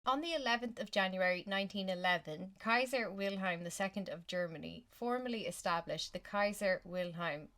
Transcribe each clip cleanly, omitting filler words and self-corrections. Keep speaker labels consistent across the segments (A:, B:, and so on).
A: On the 11th of January 1911, Kaiser Wilhelm II of Germany formally established the Kaiser Wilhelm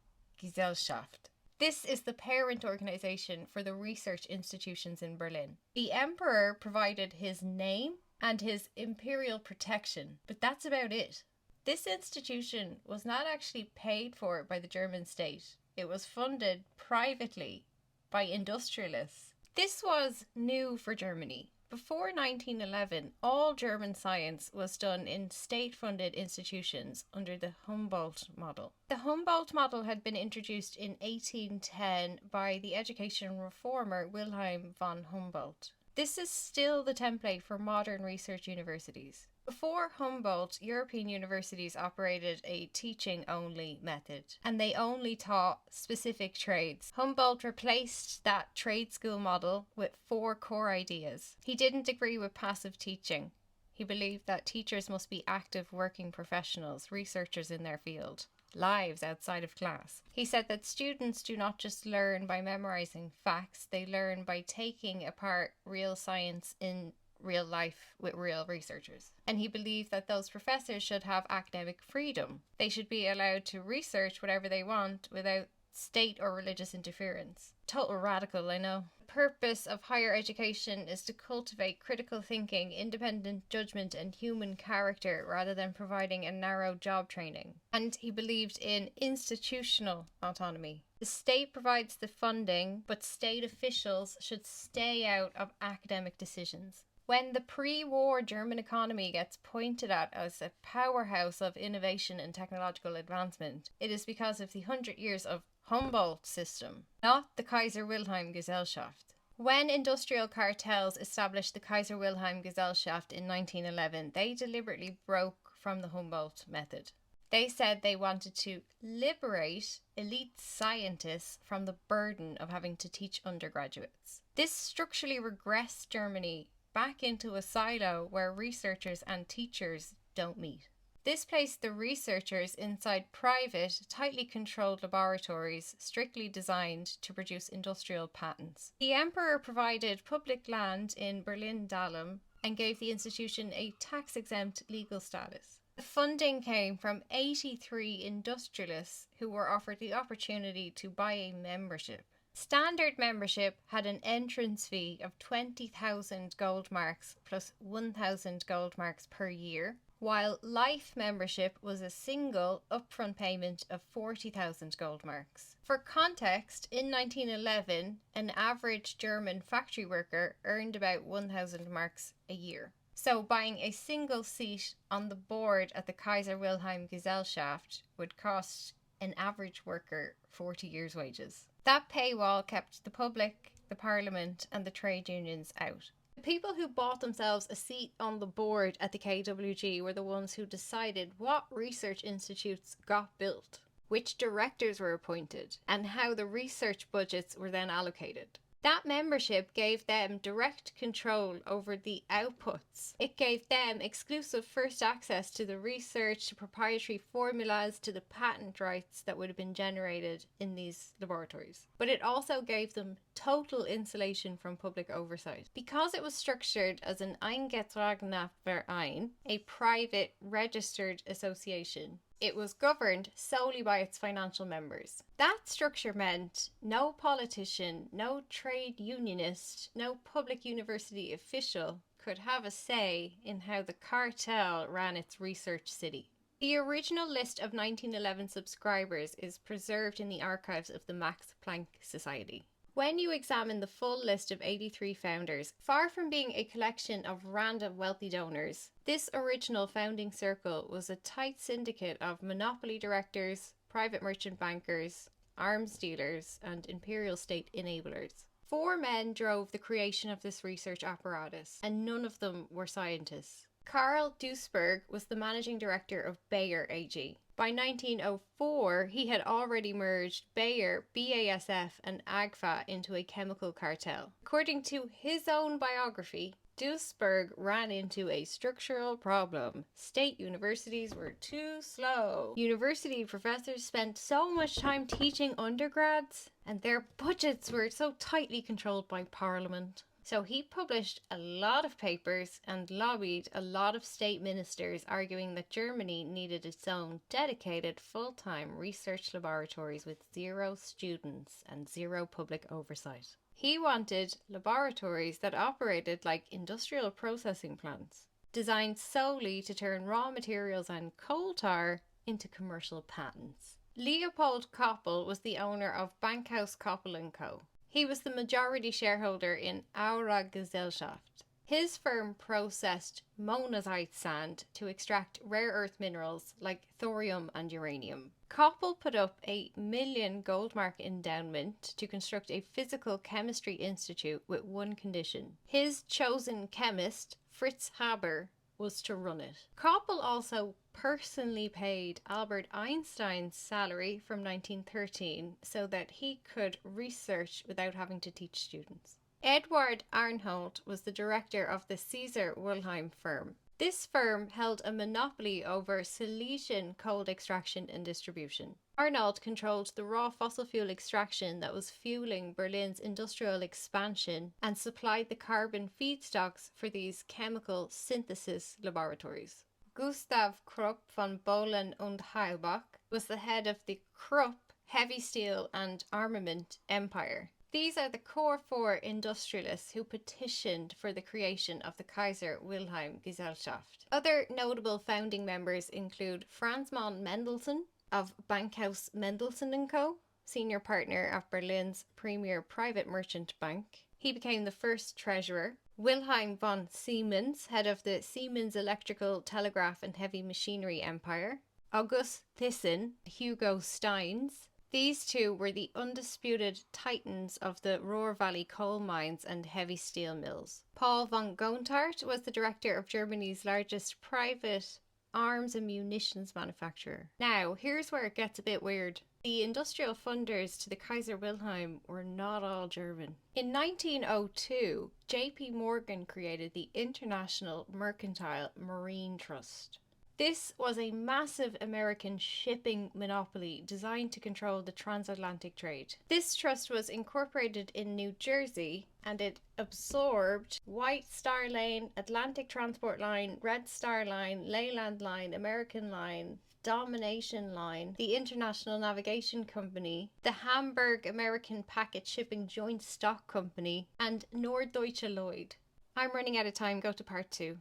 A: Gesellschaft. This is the parent organization for the research institutions in Berlin. The emperor provided his name and his imperial protection, but that's about it. This institution was not actually paid for by the German state. It was funded privately by industrialists. This was new for Germany. Before 1911, all German science was done in state-funded institutions under the Humboldt model. The Humboldt model had been introduced in 1810 by the education reformer Wilhelm von Humboldt. This is still the template for modern research universities. Before Humboldt, European universities operated a teaching-only method, and they only taught specific trades. Humboldt replaced that trade school model with 4 core ideas. He didn't agree with passive teaching. He believed that teachers must be active working professionals, researchers in their field, lives outside of class. He said that students do not just learn by memorizing facts, they learn by taking apart real science in real life with real researchers. And he believed that those professors should have academic freedom. They should be allowed to research whatever they want without state or religious interference. Total radical, I know. The purpose of higher education is to cultivate critical thinking, independent judgment, and human character rather than providing a narrow job training. And he believed in institutional autonomy. The state provides the funding, but state officials should stay out of academic decisions. When the pre-war German economy gets pointed at as a powerhouse of innovation and technological advancement, it is because of the 100 years of Humboldt system, not the Kaiser Wilhelm Gesellschaft. When industrial cartels established the Kaiser Wilhelm Gesellschaft in 1911, they deliberately broke from the Humboldt method. They said they wanted to liberate elite scientists from the burden of having to teach undergraduates. This structurally regressed Germany back into a silo where researchers and teachers don't meet. This placed the researchers inside private, tightly controlled laboratories strictly designed to produce industrial patents. The emperor provided public land in Berlin-Dahlem and gave the institution a tax-exempt legal status. The funding came from 83 industrialists who were offered the opportunity to buy a membership. Standard membership had an entrance fee of 20,000 gold marks plus 1,000 gold marks per year, while life membership was a single upfront payment of 40,000 gold marks. For context, in 1911, an average German factory worker earned about 1,000 marks a year. So buying a single seat on the board at the Kaiser Wilhelm Gesellschaft would cost an average worker 40 years' wages. That paywall kept the public, the parliament, and the trade unions out. The people who bought themselves a seat on the board at the KWG were the ones who decided what research institutes got built, which directors were appointed, and how the research budgets were then allocated. That membership gave them direct control over the outputs. It gave them exclusive first access to the research, to proprietary formulas, to the patent rights that would have been generated in these laboratories. But it also gave them total insulation from public oversight. Because it was structured as an eingetragener Verein, a private registered association, it was governed solely by its financial members. That structure meant no politician, no trade unionist, no public university official could have a say in how the cartel ran its research city. The original list of 1911 subscribers is preserved in the archives of the Max Planck Society. When you examine the full list of 83 founders, far from being a collection of random wealthy donors, this original founding circle was a tight syndicate of monopoly directors, private merchant bankers, arms dealers, and imperial state enablers. 4 men drove the creation of this research apparatus, and none of them were scientists. Karl Duisberg was the managing director of Bayer AG. By 1904, he had already merged Bayer, BASF, and AGFA into a chemical cartel. According to his own biography, Duisberg ran into a structural problem. State universities were too slow. University professors spent so much time teaching undergrads, and their budgets were so tightly controlled by Parliament. So he published a lot of papers and lobbied a lot of state ministers, arguing that Germany needed its own dedicated full-time research laboratories with 0 students and 0 public oversight. He wanted laboratories that operated like industrial processing plants, designed solely to turn raw materials and coal tar into commercial patents. Leopold Koppel was the owner of Bankhaus Koppel & Co. He was the majority shareholder in Aura Gesellschaft. His firm processed monazite sand to extract rare earth minerals like thorium and uranium. Koppel put up a $1 million Goldmark endowment to construct a physical chemistry institute with one condition. His chosen chemist, Fritz Haber, was to run it. Koppel also personally paid Albert Einstein's salary from 1913 so that he could research without having to teach students. Eduard Arnhold was the director of the Kaiser Wilhelm firm. This firm held a monopoly over Silesian coal extraction and distribution. Arnold controlled the raw fossil fuel extraction that was fueling Berlin's industrial expansion and supplied the carbon feedstocks for these chemical synthesis laboratories. Gustav Krupp von Bohlen und Heilbach was the head of the Krupp heavy steel and armament empire. These are the core 4 industrialists who petitioned for the creation of the Kaiser Wilhelm Gesellschaft. Other notable founding members include Franz von Mendelssohn of Bankhaus Mendelssohn & Co., senior partner of Berlin's premier private merchant bank. He became the first treasurer. Wilhelm von Siemens, head of the Siemens Electrical, Telegraph and Heavy Machinery Empire. August Thyssen, Hugo Steins. These 2 were the undisputed titans of the Ruhr Valley coal mines and heavy steel mills. Paul von Gontard was the director of Germany's largest private arms and munitions manufacturer. Now, here's where it gets a bit weird. The industrial funders to the Kaiser Wilhelm were not all German. In 1902, J.P. Morgan created the International Mercantile Marine Trust. This was a massive American shipping monopoly designed to control the transatlantic trade. This trust was incorporated in New Jersey and it absorbed White Star Line, Atlantic Transport Line, Red Star Line, Leyland Line, American Line, Domination Line, the International Navigation Company, the Hamburg American Packet Shipping Joint Stock Company, and Norddeutsche Lloyd. I'm running out of time, go to part 2.